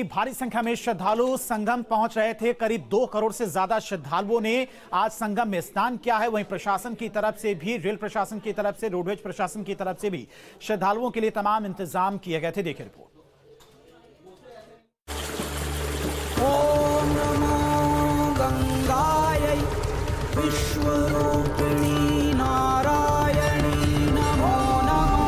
भारी संख्या में श्रद्धालु संगम पहुंच रहे थे। करीब 2 करोड़ से ज्यादा श्रद्धालुओं ने आज संगम में स्नान किया है। वहीं प्रशासन की तरफ से भी, रेल प्रशासन की तरफ से, रोडवेज प्रशासन की तरफ से भी श्रद्धालुओं के लिए तमाम इंतजाम किए गए थे। देखिए रिपोर्ट। ओम नमो गंगायै विश्वरूपिणी नारायणी नमो नमः।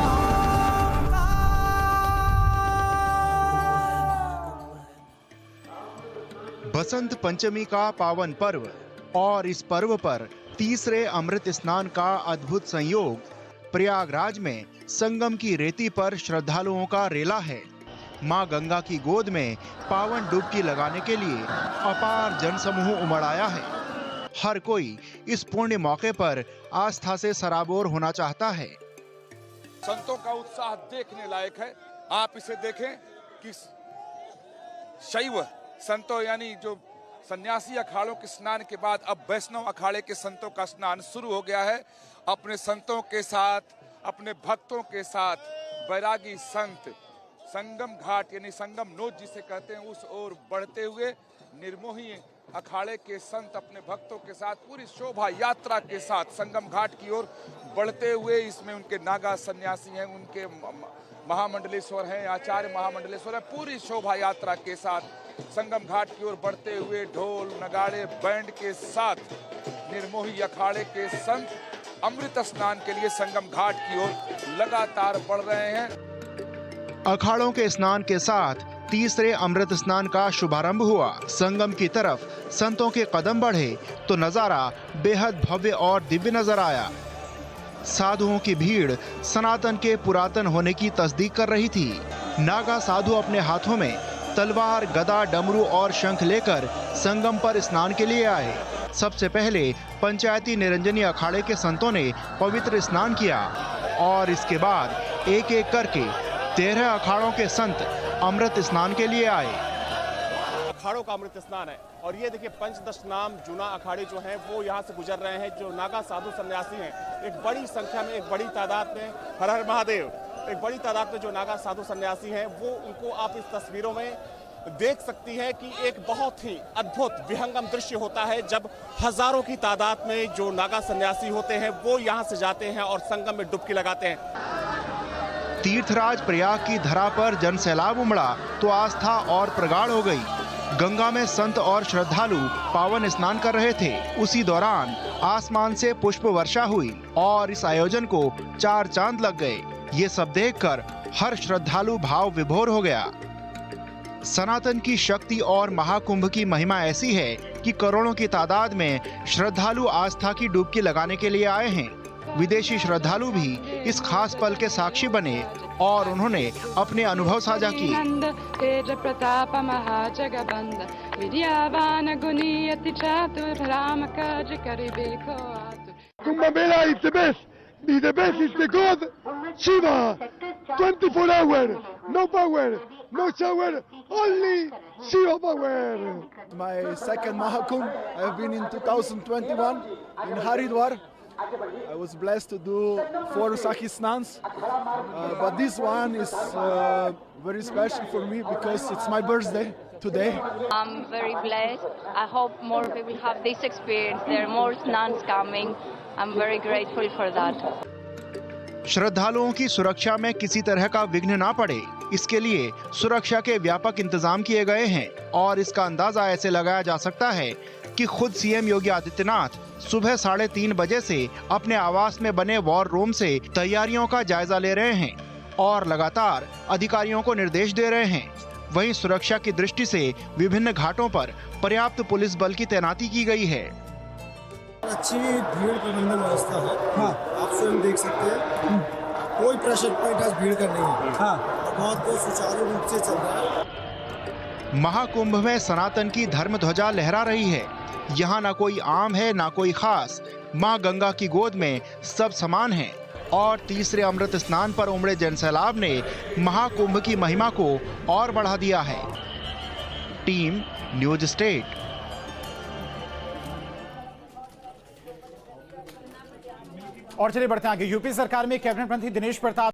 बसंत पंचमी का पावन पर्व और इस पर्व पर तीसरे अमृत स्नान का अद्भुत संयोग प्रयागराज में संगम की रेती पर श्रद्धालुओं का रेला है। मां गंगा की गोद में पावन डुबकी लगाने के लिए अपार जनसमूह उमड़ आया है। हर कोई इस पुण्य मौके पर आस्था से सराबोर होना चाहता है। संतों का उत्साह देखने लायक है। आप इसे देखें कि शैव संतों यानी जो सन्यासी अखाड़ों के स्नान के बाद अब वैष्णव अखाड़े के संतों का स्नान शुरू हो गया है। अपने संतों के साथ, अपने भक्तों के साथ बैरागी संत संगम घाट यानी संगम नोद जिसे कहते हैं उस ओर बढ़ते हुए निर्मोही अखाड़े के संत अपने भक्तों के साथ पूरी शोभा यात्रा के साथ संगम घाट की ओर बढ़ते हुए, इसमें उनके नागा सन्यासी हैं, उनके महामंडलेश्वर हैं, आचार्य महामंडलेश्वर है, पूरी शोभा यात्रा के साथ संगम घाट की ओर बढ़ते हुए ढोल नगाड़े बैंड के साथ निर्मोही अखाड़े के संत अमृत स्नान के लिए संगम घाट की ओर लगातार बढ़ रहे हैं। अखाड़ों के स्नान के साथ तीसरे अमृत स्नान का शुभारंभ हुआ। संगम की तरफ संतों के कदम बढ़े तो नजारा बेहद भव्य और दिव्य नजर आया। साधुओं की भीड़ सनातन के पुरातन होने की तस्दीक कर रही थी। नागा साधु अपने हाथों में तलवार, गदा, डमरू और शंख लेकर संगम पर स्नान के लिए आए। सबसे पहले पंचायती निरंजनी अखाड़े के संतों ने पवित्र स्नान किया और इसके बाद एक एक करके 13 अखाड़ों के संत अमृत स्नान के लिए आए। अखाड़ों का अमृत स्नान है और ये देखिए पंचदश नाम जूना अखाड़े जो हैं वो यहाँ से गुजर रहे हैं। जो नागा साधु सन्यासी हैं, एक बड़ी संख्या में, एक बड़ी तादाद में, हर हर महादेव, एक बड़ी तादाद में जो नागा साधु सन्यासी हैं वो, उनको आप इस तस्वीरों में देख सकती हैं कि एक बहुत ही अद्भुत विहंगम दृश्य होता है जब हजारों की तादाद में जो नागा सन्यासी होते हैं वो यहाँ से जाते हैं और संगम में डुबकी लगाते हैं। तीर्थराज प्रयाग की धरा पर जन सैलाब उमड़ा तो आस्था और प्रगाढ़ हो गई। गंगा में संत और श्रद्धालु पावन स्नान कर रहे थे। उसी दौरान आसमान से पुष्प वर्षा हुई और इस आयोजन को 4 चांद लग गए। ये सब देखकर हर श्रद्धालु भाव विभोर हो गया। सनातन की शक्ति और महाकुंभ की महिमा ऐसी है कि करोड़ों की तादाद में श्रद्धालु आस्था की डुबकी लगाने के लिए आए हैं। विदेशी श्रद्धालु भी इस खास पल के साक्षी बने और उन्होंने अपने अनुभव साझा किए। Kumbh Mela is the best. The best is the God Shiva. 24 hours, no power, no shower, only Shiva power. My second Mahakumbh, I have been in 2021 in Haridwar. I was blessed to do 4 Sakhi Snans, but this one is very special for me because it's my birthday today. I'm very blessed. I hope more people have this experience. There are more snans coming. I'm very grateful for that. श्रद्धालुओं की सुरक्षा में किसी तरह का विघ्न ना पड़े, इसके लिए सुरक्षा के व्यापक इंतजाम किए गए हैं और इसका अंदाजा ऐसे लगाया जा सकता है कि खुद सीएम योगी आदित्यनाथ सुबह 3:30 बजे से अपने आवास में बने वॉर रूम से तैयारियों का जायजा ले रहे हैं और लगातार अधिकारियों को निर्देश दे रहे हैं। वहीं सुरक्षा की दृष्टि से विभिन्न घाटों पर पर्याप्त पुलिस बल की तैनाती की गई है। अच्छी भीड़ प्रबंधन व्यवस्था है। हाँ, आप स्वयं देख सकते हैं, कोई प्रेशर पॉइंट आज भीड़ का नहीं है। हाँ, बहुत सुचारू रूप से चल रहा है। महाकुंभ में सनातन की धर्म ध्वजा लहरा रही है। यहाँ ना कोई आम है ना कोई खास। माँ गंगा की गोद में सब समान है और तीसरे अमृत स्नान पर उमड़े जनसैलाब ने महाकुंभ की महिमा को और बढ़ा दिया है। Team news state. और चलिए बढ़ते हैं आगे। यूपी सरकार में कैबिनेट मंत्री दिनेश प्रताप